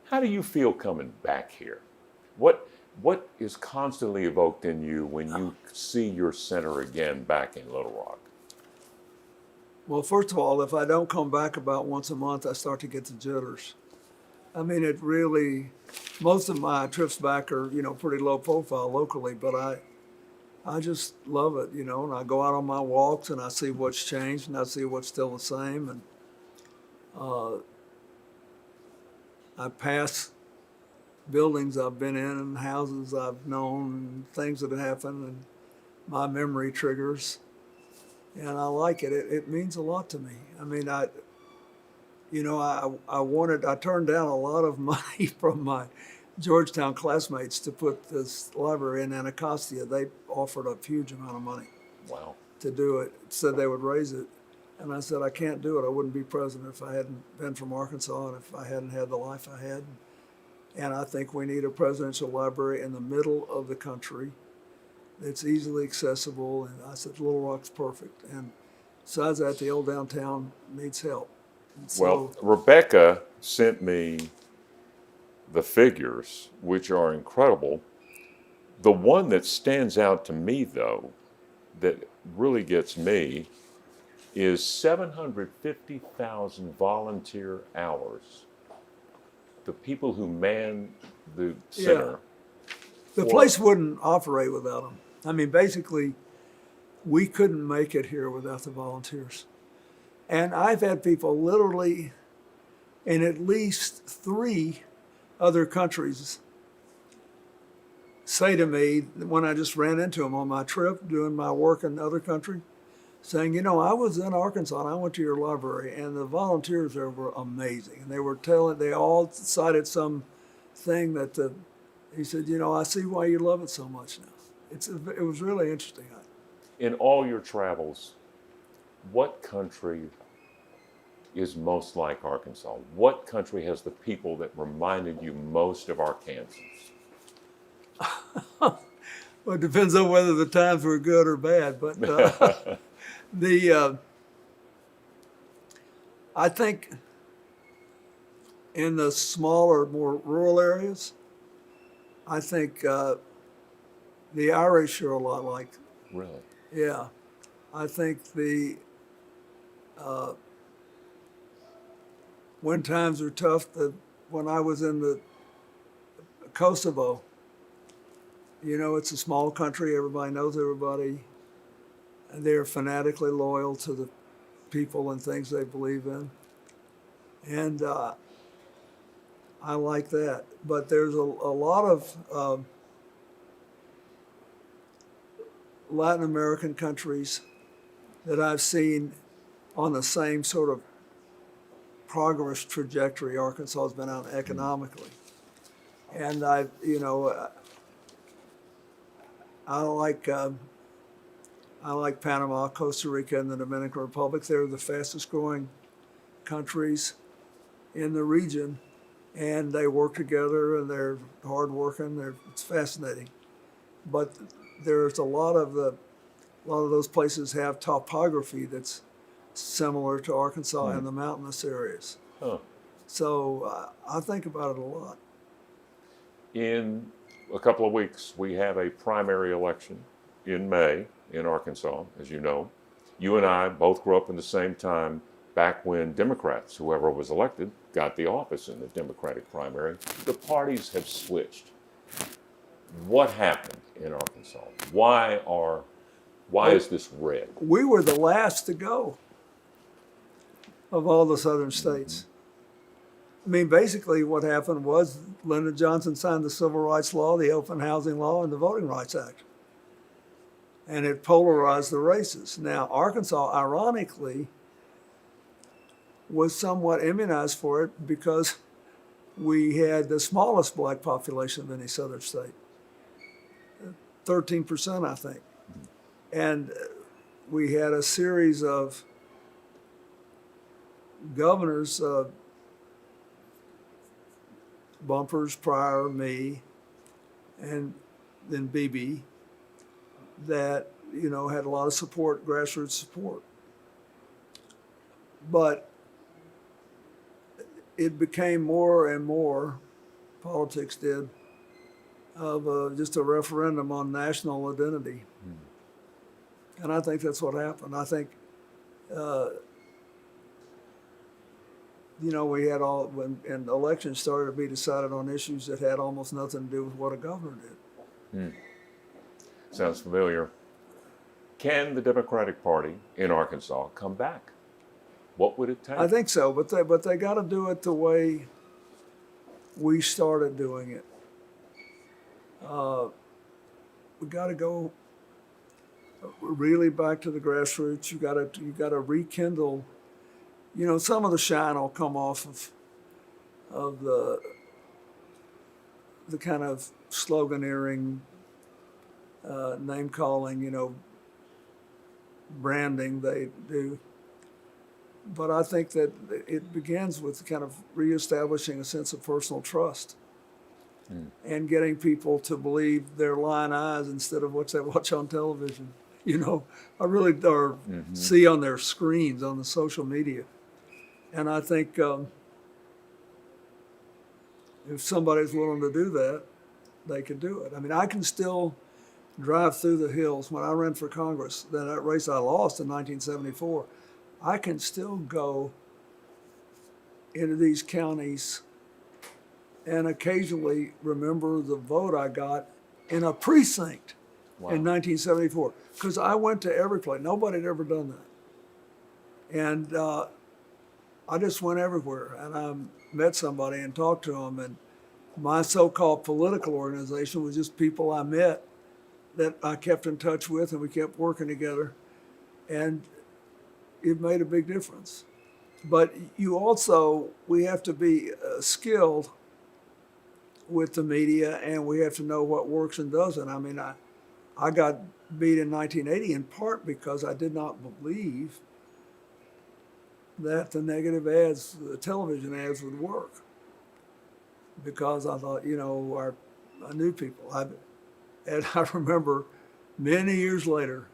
How do you feel coming back here? What what is constantly evoked in you when you see your center again back in Little Rock? Well, first of all, if I don't come back about once a month, I start to get the jitters. I mean, it really, most of my trips back are, pretty low profile locally, but I just love it, and I go out on my walks and I see what's changed and I see what's still the same. And uh, I pass buildings I've been in and houses I've known and things that have happened and my memory triggers. And I like it. It means a lot to me. I mean, I turned down a lot of money from my Georgetown classmates to put this library in Anacostia. They offered a huge amount of money Wow. to do it, said they would raise it. And I said, I can't do it. I wouldn't be president if I hadn't been from Arkansas and if I hadn't had the life I had. And I think we need a presidential library in the middle of the country that's easily accessible. And I said, Little Rock's perfect. And besides that, the old downtown needs help. And Well, so, Rebecca sent me the figures, which are incredible. The one that stands out to me, though, that really gets me is 750,000 volunteer hours. The people who man the yeah, center the for, place wouldn't operate without them. I mean, basically, we couldn't make it here without the volunteers. And I've had people literally in at least 3 other countries say to me when I just ran into them on my trip doing my work in other country, saying, I was in Arkansas and I went to your library and the volunteers there were amazing. And they all cited some thing he said, I see why you love it so much now. It was really interesting. in all your travels, what country is most like Arkansas? What country has the people that reminded you most of Arkansans? Well, it depends on whether the times were good or bad, but the I think in the smaller, more rural areas, I think the Irish are a lot like. Really? Yeah, I think the when times are tough. When I was in the Kosovo, it's a small country. Everybody knows everybody. And they're fanatically loyal to the people and things they believe in, and I like that. But there's a lot of Latin American countries that I've seen on the same sort of progress trajectory Arkansas has been on economically. And I like Panama, Costa Rica, and the Dominican Republic. They're the fastest growing countries in the region, and they work together and they're hardworking. It's fascinating, but there's a lot of those places have topography that's similar to Arkansas and the mountainous areas. Huh. So I think about it a lot. In a couple of weeks, we have a primary election in May in Arkansas, as you know. You and I both grew up in the same time back when Democrats, whoever was elected, got the office in the Democratic primary. The parties have switched. What happened in Arkansas? Why is this red? We were the last to go of all the southern states. I mean, basically, what happened was Lyndon Johnson signed the Civil Rights Law, the Open Housing Law, and the Voting Rights Act. And it polarized the races. Now, Arkansas, ironically, was somewhat immunized for it because we had the smallest black population of any southern state 13%, I think. And we had a series of governors, Bumpers, Pryor, me, and then Beebe, that had a lot of support, grassroots support. But it became more and more politics did, of just a referendum on national identity. And I think that's what happened. I think, we had and elections started to be decided on issues that had almost nothing to do with what a governor did. Sounds familiar. Can the Democratic Party in Arkansas come back? What would it take? I think so, but they got to do it the way we started doing it. We got to go really back to the grassroots. You got to rekindle. Some of the shine will come off of the kind of sloganeering, name calling, branding they do. But I think that it begins with kind of reestablishing a sense of personal trust and getting people to believe their lying eyes instead of what they watch on television. I really or see on their screens on the social media. And I think if somebody's willing to do that, they can do it. I mean, I can still drive through the hills. When I ran for Congress, that race I lost in 1974, I can still go into these counties and occasionally remember the vote I got in a precinct in 1974, because I went to every place. Nobody had ever done that. And I just went everywhere, and I met somebody and talked to them. And my so-called political organization was just people I met that I kept in touch with, and we kept working together. And it made a big difference. But we have to be skilled with the media, and we have to know what works and doesn't. I mean, I got beat in 1980 in part because I did not believe that the negative ads, the television ads, would work. Because I thought, I knew people. And I remember many years later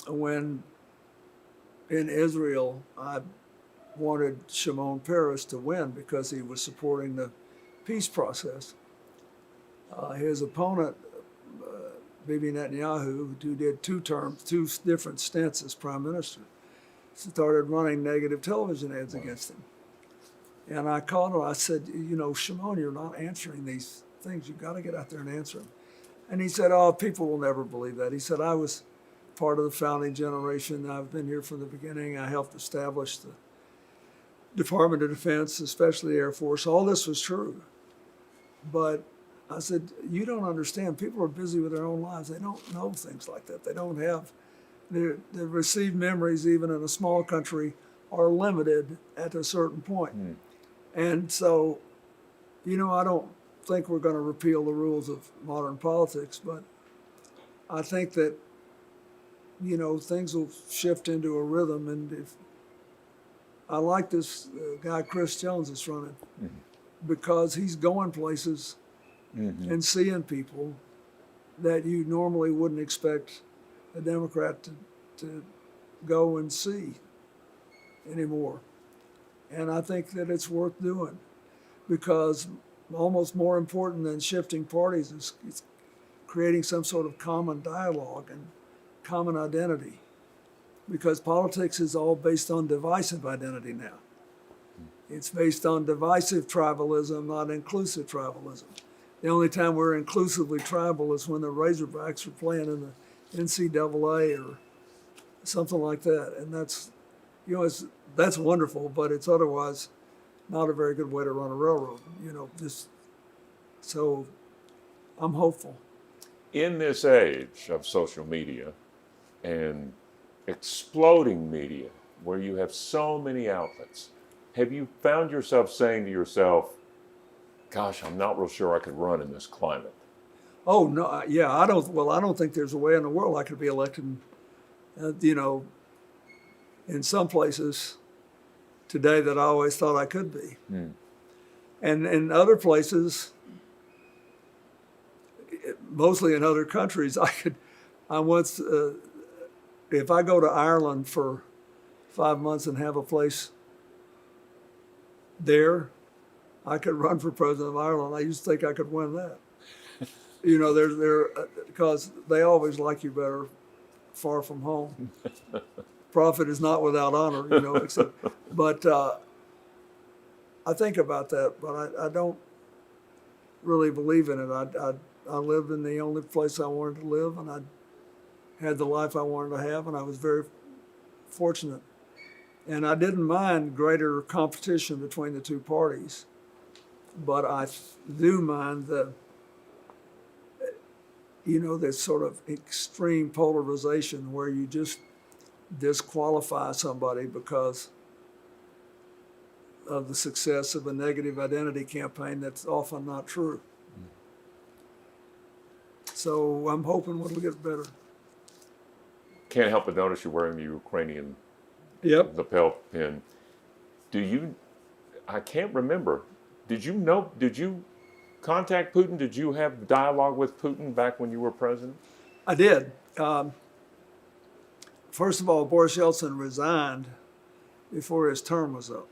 when in Israel, I wanted Shimon Peres to win because he was supporting the peace process. His opponent, Bibi Netanyahu, who did 2 terms, 2 different stints as prime minister, started running negative television ads against him. And I called him, I said, Shimon, you're not answering these things. You've got to get out there and answer them. And he said, people will never believe that. He said, I was part of the founding generation. I've been here from the beginning. I helped establish the Department of Defense, especially the Air Force. All this was true. But I said, you don't understand. People are busy with their own lives. They don't know things like that. They don't have, their received memories, even in a small country, are limited at a certain point. And so, I don't think we're going to repeal the rules of modern politics, but I think that, things will shift into a rhythm. And if I like this guy, Chris Jones, that's running, because he's going places and seeing people that you normally wouldn't expect a Democrat to go and see anymore. And I think that it's worth doing, because almost more important than shifting parties is creating some sort of common dialogue and common identity, because politics is all based on divisive identity now. It's based on divisive tribalism, not inclusive tribalism. The only time we're inclusively tribal is when the Razorbacks are playing in the NCAA or something like that. And that's, that's wonderful, but it's otherwise not a very good way to run a railroad, so I'm hopeful. In this age of social media and exploding media, where you have so many outlets, have you found yourself saying to yourself, gosh, I'm not real sure I could run in this climate? Oh, no, yeah, I don't think there's a way in the world I could be elected, in some places today that I always thought I could be. And in other places, mostly in other countries, if I go to Ireland for 5 months and have a place there, I could run for president of Ireland. I used to think I could win that. You know, because they always like you better far from home. Profit is not without honor, you know. Except, but I think about that, but I don't really believe in it. I lived in the only place I wanted to live, and I had the life I wanted to have, and I was very fortunate. And I didn't mind greater competition between the two parties, but I do mind this sort of extreme polarization where you just disqualify somebody because of the success of a negative identity campaign that's often not true. So I'm hoping it'll get better. Can't help but notice you're wearing the Ukrainian Yep. lapel pin. I can't remember. Did you contact Putin? Did you have dialogue with Putin back when you were president? I did. First of all, Boris Yeltsin resigned before his term was up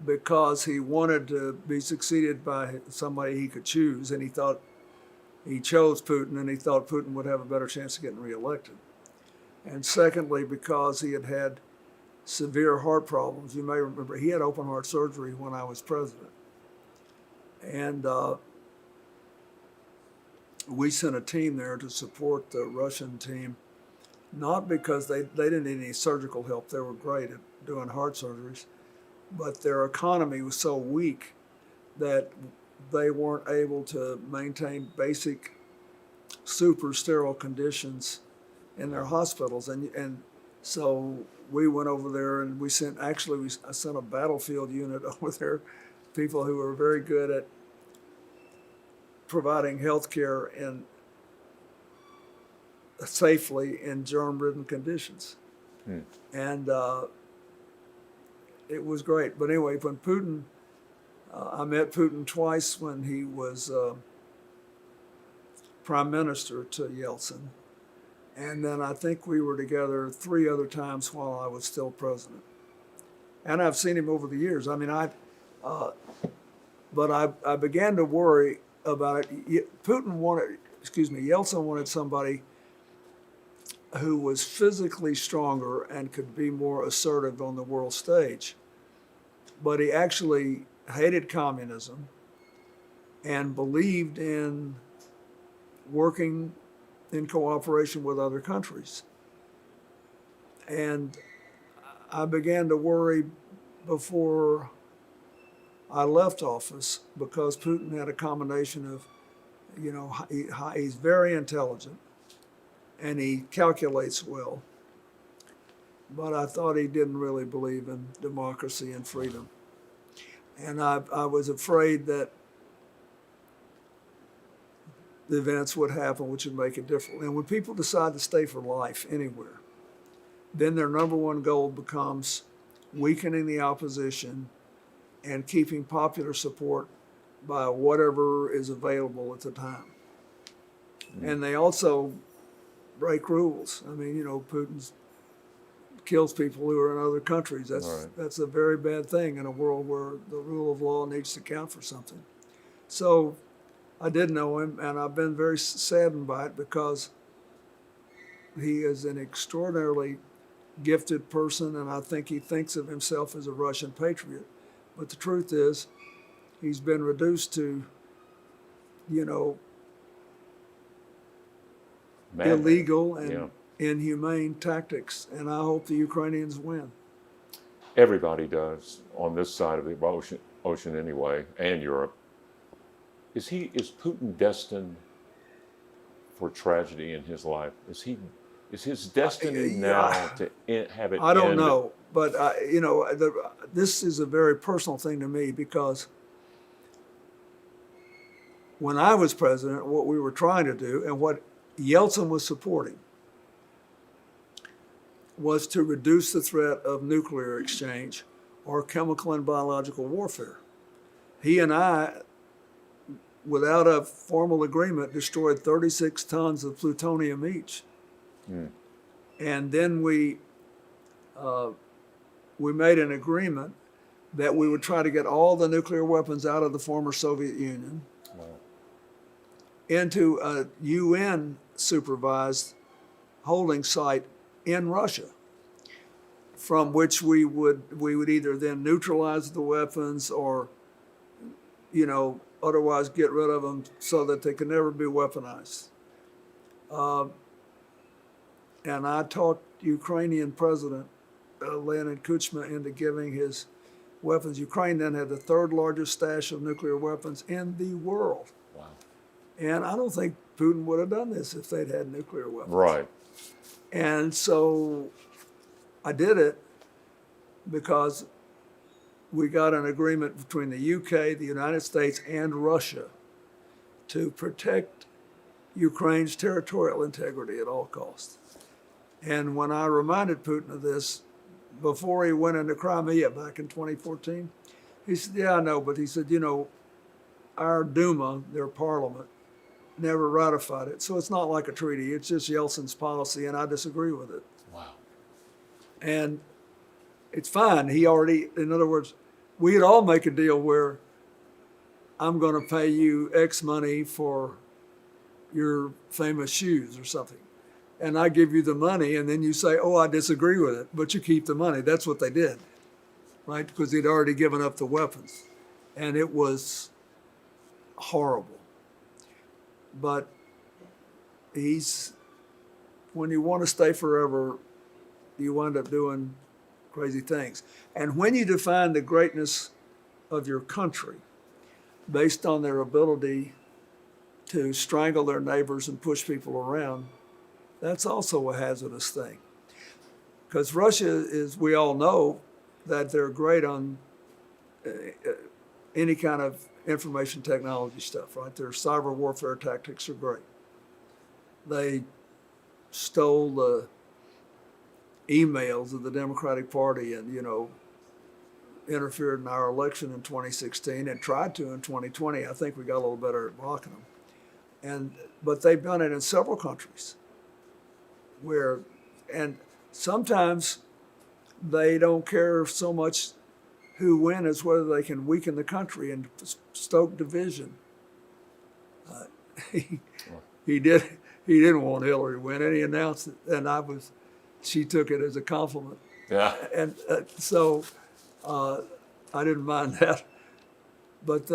because he wanted to be succeeded by somebody he could choose, and he chose Putin, and he thought Putin would have a better chance of getting reelected. And secondly, because he had had severe heart problems. You may remember he had open heart surgery when I was president. And we sent a team there to support the Russian team, not because they didn't need any surgical help. They were great at doing heart surgeries, but their economy was so weak that they weren't able to maintain basic super sterile conditions in their hospitals. And so we went over there and I sent a battlefield unit over there, people who were very good at providing health care safely in germ-ridden conditions. And it was great. But anyway, when Putin, I met Putin twice when he was prime minister to Yeltsin. And then I think we were together 3 other times while I was still president. And I've seen him over the years. I mean, but I began to worry about it. Yeltsin wanted somebody who was physically stronger and could be more assertive on the world stage. But he actually hated communism and believed in working in cooperation with other countries. And I began to worry before I left office because Putin had a combination of, he's very intelligent and he calculates well, but I thought he didn't really believe in democracy and freedom. And I was afraid that the events would happen which would make it different. And when people decide to stay for life anywhere, then their number one goal becomes weakening the opposition and keeping popular support by whatever is available at the time. And they also break rules. I mean, Putin kills people who are in other countries. That's a very bad thing in a world where the rule of law needs to count for something. So I did know him, and I've been very saddened by it because he is an extraordinarily gifted person, and I think he thinks of himself as a Russian patriot. But the truth is, he's been reduced to, illegal and inhumane tactics, and I hope the Ukrainians win. Everybody does on this side of the ocean anyway, and Europe. Is Putin destined for tragedy in his life? Is his destiny now to have it? I don't know, but this is a very personal thing to me because when I was president, what we were trying to do and what Yeltsin was supporting was to reduce the threat of nuclear exchange or chemical and biological warfare. He and I, without a formal agreement, destroyed 36 tons of plutonium each. And then we made an agreement that we would try to get all the nuclear weapons out of the former Soviet Union Wow. into a UN supervised holding site in Russia, from which we would either then neutralize the weapons or, otherwise get rid of them so that they could never be weaponized. And I talked Ukrainian President Leonid Kuchma into giving his weapons. Ukraine then had the third largest stash of nuclear weapons in the world. Wow. And I don't think Putin would have done this if they'd had nuclear weapons. Right. And so I did it because we got an agreement between the UK, the United States, and Russia to protect Ukraine's territorial integrity at all costs. And when I reminded Putin of this before he went into Crimea back in 2014, he said, yeah, I know, but he said, our Duma, their parliament, never ratified it. So it's not like a treaty. It's just Yeltsin's policy, and I disagree with it. Wow. And it's fine. In other words, we'd all make a deal where I'm going to pay you X money for your famous shoes or something. And I give you the money, and then you say, oh, I disagree with it, but you keep the money. That's what they did, right? Because he'd already given up the weapons. And it was horrible. But when you want to stay forever, you wind up doing crazy things. And when you define the greatness of your country based on their ability to strangle their neighbors and push people around, that's also a hazardous thing. Because Russia we all know that they're great on any kind of information technology stuff, right? Their cyber warfare tactics are great. They stole the emails of the Democratic Party and, interfered in our election in 2016 and tried to in 2020. I think we got a little better at blocking them. But they've done it in several countries and sometimes they don't care so much who wins as whether they can weaken the country and stoke division. He didn't want Hillary to win, and he announced it, and she took it as a compliment. Yeah. And so I didn't mind that. But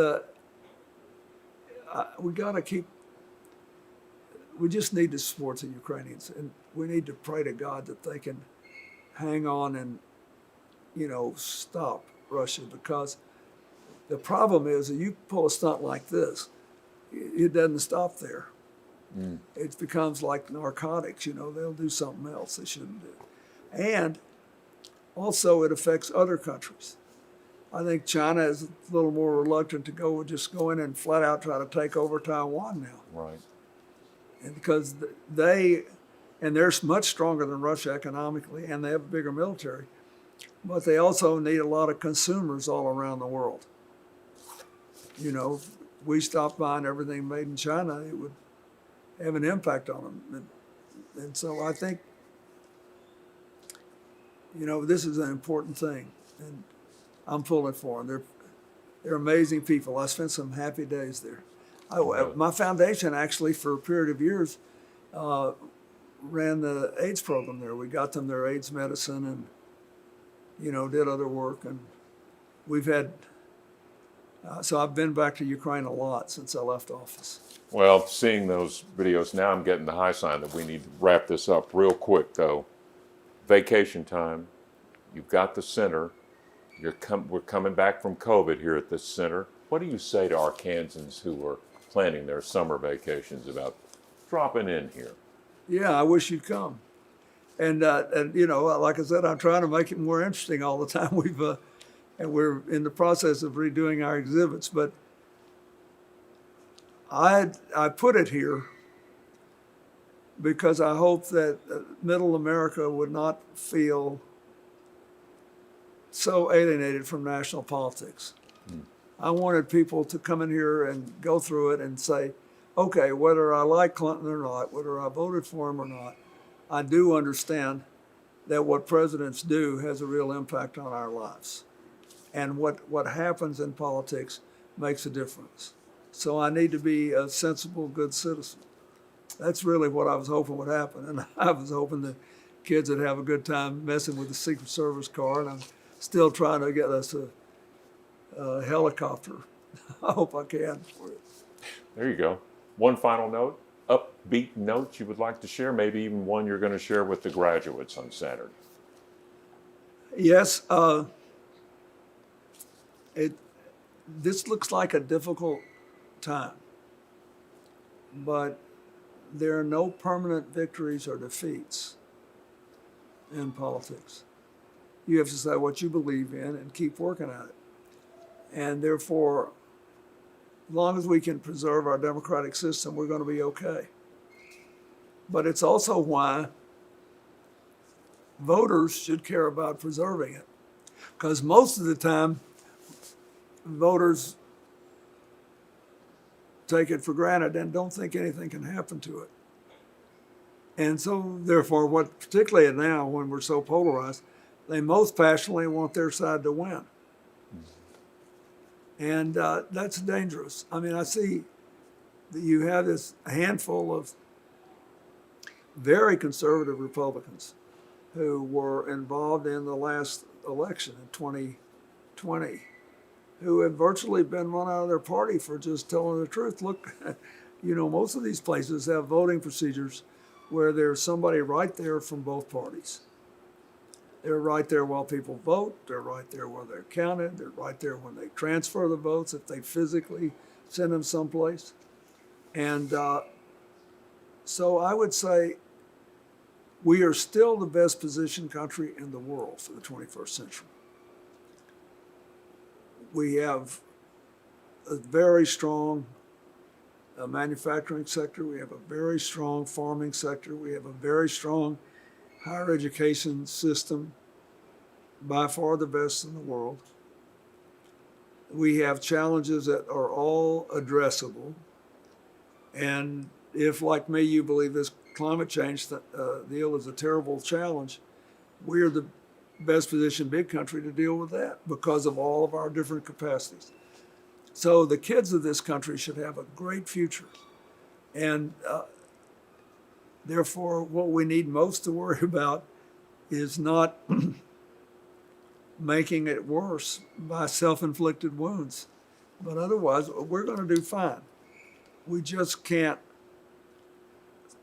we just need to support the Ukrainians, and we need to pray to God that they can hang on and, stop Russia, because the problem is that you pull a stunt like this, it doesn't stop there. Mm. It becomes like narcotics, they'll do something else they shouldn't do. And also it affects other countries. I think China is a little more reluctant to go in and flat out try to take over Taiwan now. Right. And because they're much stronger than Russia economically, and they have a bigger military, but they also need a lot of consumers all around the world. If we stopped buying everything made in China, it would have an impact on them. And so I think, this is an important thing, and I'm pulling for them. They're amazing people. I spent some happy days there. My foundation actually, for a period of years, ran the AIDS program there. We got them their AIDS medicine and, did other work. And we've had, so I've been back to Ukraine a lot since I left office. Well, seeing those videos now, I'm getting the high sign that we need to wrap this up real quick, though. Vacation time. You've got the center. We're coming back from COVID here at this center. What do you say to Arkansans who are planning their summer vacations about dropping in here? Yeah, I wish you'd come. And like I said, I'm trying to make it more interesting all the time. We're in the process of redoing our exhibits, but I put it here because I hope that Middle America would not feel so alienated from national politics. I wanted people to come in here and go through it and say, okay, whether I like Clinton or not, whether I voted for him or not, I do understand that what presidents do has a real impact on our lives. and what happens in politics makes a difference. So I need to be a sensible, good citizen. That's really what I was hoping would happen, and I was hoping that kids would have a good time messing with the Secret Service car, and I'm still trying to get us a helicopter. I hope I can for it. There you go. One final note, upbeat note you would like to share, maybe even one you're going to share with the graduates on Saturday. Yes, this looks like a difficult time, but there are no permanent victories or defeats in politics. You have to say what you believe in and keep working at it. And therefore, as long as we can preserve our democratic system, we're going to be okay. But it's also why voters should care about preserving it. Because most of the time, voters take it for granted and don't think anything can happen to it. And so, therefore, particularly now when we're so polarized, they most passionately want their side to win. And that's dangerous. I mean, I see that you have this handful of very conservative Republicans who were involved in the last election in 2020, who had virtually been run out of their party for just telling the truth. Look, most of these places have voting procedures where there's somebody right there from both parties. They're right there while people vote. They're right there while they're counted. They're right there when they transfer the votes, if they physically send them someplace. And so I would say we are still the best positioned country in the world for the 21st century. We have a very strong manufacturing sector. We have a very strong farming sector. We have a very strong higher education system, by far the best in the world. We have challenges that are all addressable. And if, like me, you believe this climate change deal is a terrible challenge, we're the best positioned big country to deal with that because of all of our different capacities. So the kids of this country should have a great future. And therefore, what we need most to worry about is not making it worse by self-inflicted wounds. But otherwise, we're going to do fine. We just can't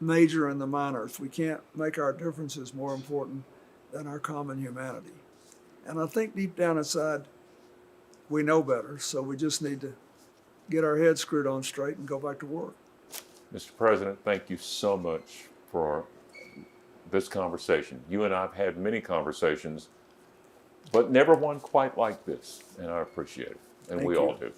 major in the minors. We can't make our differences more important than our common humanity. And I think deep down inside, we know better. So we just need to get our heads screwed on straight and go back to work. Mr. President, thank you so much for this conversation. You and I have had many conversations, but never one quite like this, and I appreciate it, and Thank we you. all do.